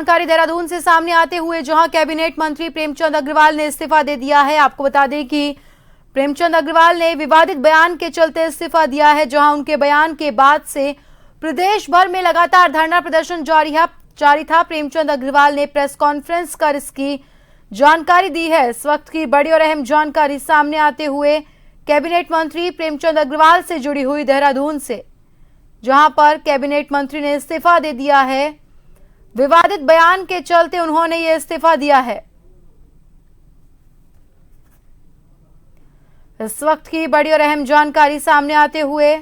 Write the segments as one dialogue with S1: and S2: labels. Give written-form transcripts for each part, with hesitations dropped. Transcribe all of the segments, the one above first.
S1: जानकारी देहरादून से सामने आते हुए जहां कैबिनेट मंत्री प्रेमचंद अग्रवाल ने इस्तीफा दे दिया है। आपको बता दें कि प्रेमचंद अग्रवाल ने विवादित बयान के चलते इस्तीफा दिया है, जहां उनके बयान के बाद से प्रदेश भर में लगातार धरना प्रदर्शन जारी था। प्रेमचंद अग्रवाल ने प्रेस कॉन्फ्रेंस कर इसकी जानकारी दी है। इस वक्त की बड़ी और अहम जानकारी सामने आते हुए कैबिनेट मंत्री प्रेमचंद अग्रवाल से जुड़ी हुई देहरादून से, जहां पर कैबिनेट मंत्री ने इस्तीफा दे दिया है। विवादित बयान के चलते उन्होंने ये इस्तीफा दिया है। इस वक्त की बड़ी और अहम जानकारी सामने आते हुए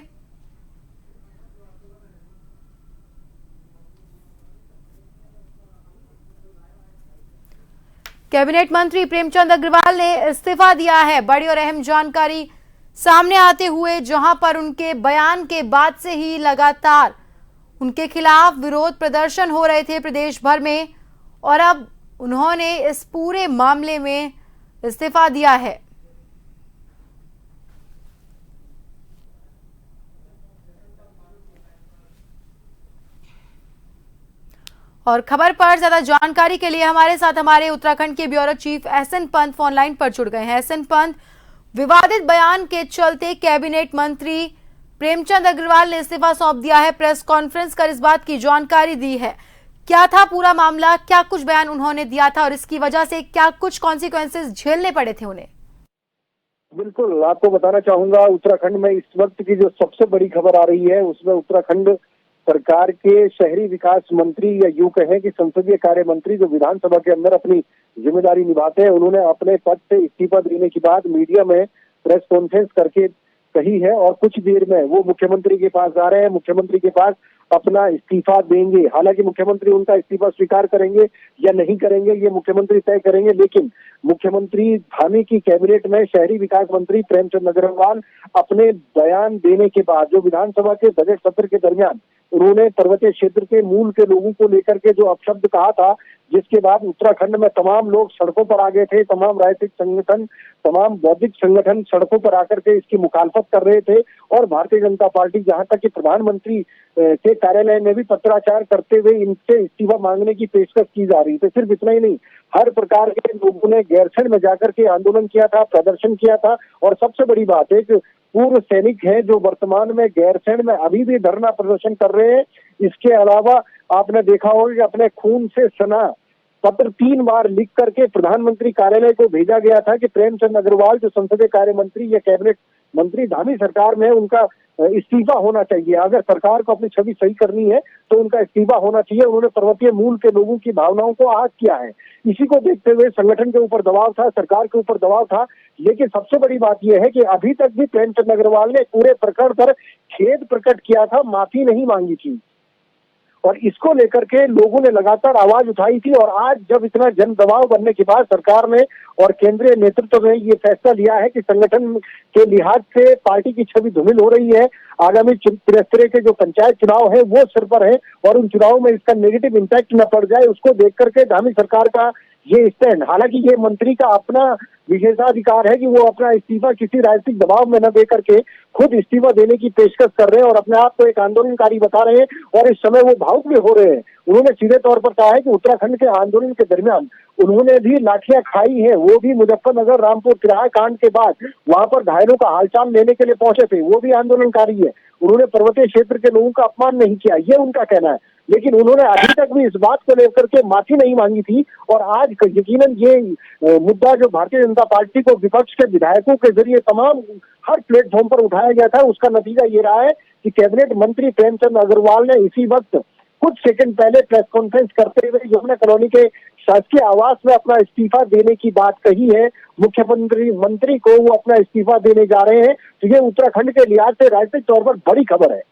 S1: कैबिनेट मंत्री प्रेमचंद अग्रवाल ने इस्तीफा दिया है। बड़ी और अहम जानकारी सामने आते हुए जहां पर उनके बयान के बाद से ही लगातार उनके खिलाफ विरोध प्रदर्शन हो रहे थे प्रदेश भर में, और अब उन्होंने इस पूरे मामले में इस्तीफा दिया है। और खबर पर ज्यादा जानकारी के लिए हमारे साथ हमारे उत्तराखंड के bureau chief SN Pant phone line पर जुड़ गए हैं। एसएन पंत, विवादित बयान के चलते कैबिनेट मंत्री प्रेमचंद अग्रवाल ने इस्तीफा सौंप दिया है। प्रेस कॉन्फ्रेंस कर इस बात की जानकारी दी है। क्या था पूरा मामला, क्या कुछ बयान उन्होंने दिया था और इसकी वजह से क्या कुछ कॉन्सिक्वेंसेस झेलने पड़े थे उन्हें?
S2: बिल्कुल, आपको बताना चाहूंगा, उत्तराखंड में इस वक्त की जो सबसे बड़ी खबर आ रही है उसमें उत्तराखंड सरकार के शहरी विकास मंत्री, या यूं कहें कि संसदीय कार्य मंत्री, जो विधानसभा के अंदर अपनी जिम्मेदारी निभाते हैं, उन्होंने अपने पद से इस्तीफा देने के बाद मीडिया में प्रेस कॉन्फ्रेंस करके कही है और कुछ देर में वो मुख्यमंत्री के पास जा रहे हैं, मुख्यमंत्री के पास अपना इस्तीफा देंगे। हालांकि मुख्यमंत्री उनका इस्तीफा स्वीकार करेंगे या नहीं करेंगे ये मुख्यमंत्री तय करेंगे, लेकिन मुख्यमंत्री धामी की कैबिनेट में शहरी विकास मंत्री प्रेमचंद अग्रवाल अपने बयान देने के बाद, जो विधानसभा के बजट सत्र के दरमियान उन्होंने पर्वतीय क्षेत्र के मूल के लोगों को लेकर के जो अपशब्द कहा था, जिसके बाद उत्तराखंड में तमाम लोग सड़कों पर आ गए थे, तमाम राजनीतिक संगठन, तमाम बौद्धिक संगठन सड़कों पर आकर के इसकी मुखालफत कर रहे थे। और भारतीय जनता पार्टी, जहां तक कि प्रधानमंत्री के कार्यालय में भी पत्राचार करते हुए इनसे इस्तीफा मांगने की पेशकश की जा रही थी। सिर्फ इतना ही नहीं, हर प्रकार के लोगों ने गैरसैंण में जाकर के आंदोलन किया था, प्रदर्शन किया था। और सबसे बड़ी बात है कि पूर्व सैनिक हैं जो वर्तमान में गैरसैंण में अभी भी धरना प्रदर्शन कर रहे हैं। इसके अलावा आपने देखा होगा कि अपने खून से सना पत्र 3 बार लिख करके प्रधानमंत्री कार्यालय को भेजा गया था कि प्रेमचंद अग्रवाल जो संसदीय कार्य मंत्री या कैबिनेट मंत्री धामी सरकार में, उनका इस्तीफा होना चाहिए। अगर सरकार को अपनी छवि सही करनी है तो उनका इस्तीफा होना चाहिए। उन्होंने पर्वतीय मूल के लोगों की भावनाओं को आहत किया है। इसी को देखते हुए संगठन के ऊपर दबाव था, सरकार के ऊपर दबाव था। लेकिन सबसे बड़ी बात यह है कि अभी तक भी प्रेमचंद अग्रवाल ने पूरे प्रकरण पर खेद प्रकट किया था, माफी नहीं मांगी थी। और इसको लेकर के लोगों ने लगातार आवाज उठाई थी। और आज जब इतना जन दबाव बनने के बाद सरकार ने और केंद्रीय नेतृत्व ने ये फैसला लिया है कि संगठन के लिहाज से पार्टी की छवि धूमिल हो रही है, आगामी त्रिस्तरीय के जो पंचायत चुनाव है वो सिर पर है और उन चुनावों में इसका नेगेटिव इम्पैक्ट न पड़ जाए, उसको देख करके धामी सरकार का ये स्टैंड। हालांकि ये मंत्री का अपना विशेषाधिकार है कि वो अपना इस्तीफा किसी राजनीतिक दबाव में न दे करके खुद इस्तीफा देने की पेशकश कर रहे हैं और अपने आप को एक आंदोलनकारी बता रहे हैं। और इस समय वो भावुक भी हो रहे हैं। उन्होंने सीधे तौर पर कहा है कि उत्तराखंड के आंदोलन के दरमियान उन्होंने भी लाठियां खाई है, वो भी मुजफ्फरनगर रामपुर तिराहा कांड के बाद वहां पर घायलों का हालचाल लेने के लिए पहुंचे थे, वो भी आंदोलनकारी है। उन्होंने पर्वतीय क्षेत्र के लोगों का अपमान नहीं किया, ये उनका कहना है। लेकिन उन्होंने अभी तक भी इस बात को लेकर के माफी नहीं मांगी थी। और आज यकीनन ये मुद्दा जो भारतीय जनता पार्टी को विपक्ष के विधायकों के जरिए तमाम हर प्लेटफॉर्म पर उठाया गया था, उसका नतीजा ये रहा है कि कैबिनेट मंत्री प्रेमचंद अग्रवाल ने इसी वक्त कुछ सेकंड पहले प्रेस कॉन्फ्रेंस करते हुए यमुना कॉलोनी के शासकीय आवास में अपना इस्तीफा देने की बात कही है। मुख्यमंत्री मंत्री को वो अपना इस्तीफा देने जा रहे हैं। तो ये उत्तराखंड के लिहाज से राजनीतिक तौर पर बड़ी खबर है।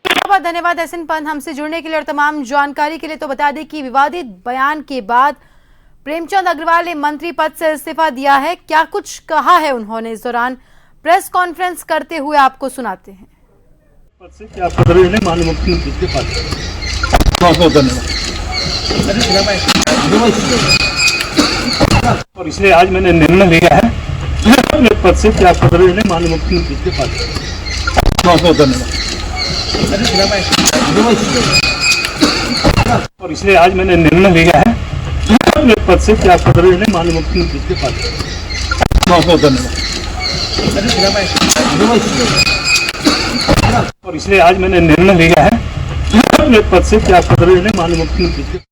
S1: बहुत धन्यवाद एसएन पंत हमसे जुड़ने के लिए और तमाम जानकारी के लिए। तो बता दें कि विवादित बयान के बाद प्रेमचंद अग्रवाल ने मंत्री पद से इस्तीफा दिया है। क्या कुछ कहा है उन्होंने इस दौरान प्रेस कॉन्फ्रेंस करते हुए, आपको सुनाते हैं।
S3: पद से क्या पद लेने माननीय मुख्यमंत्री के पास बहुत बहुत धन्यवाद। और इसलिए आज मैंने निर्णय लिया है पद से क्या पद लेने माननीय मुख्यमंत्री के पास बहुत बहुत धन्यवाद। और इसलिए आज मैंने निर्णय लिया है अपने पद से त्याग पत्र देने माननीय मुख्यमंत्री के पास। बहुत बहुत धन्यवाद। और इसलिए आज मैंने निर्णय लिया है अपने पद से त्याग पत्र देने माननीय मुख्यमंत्री के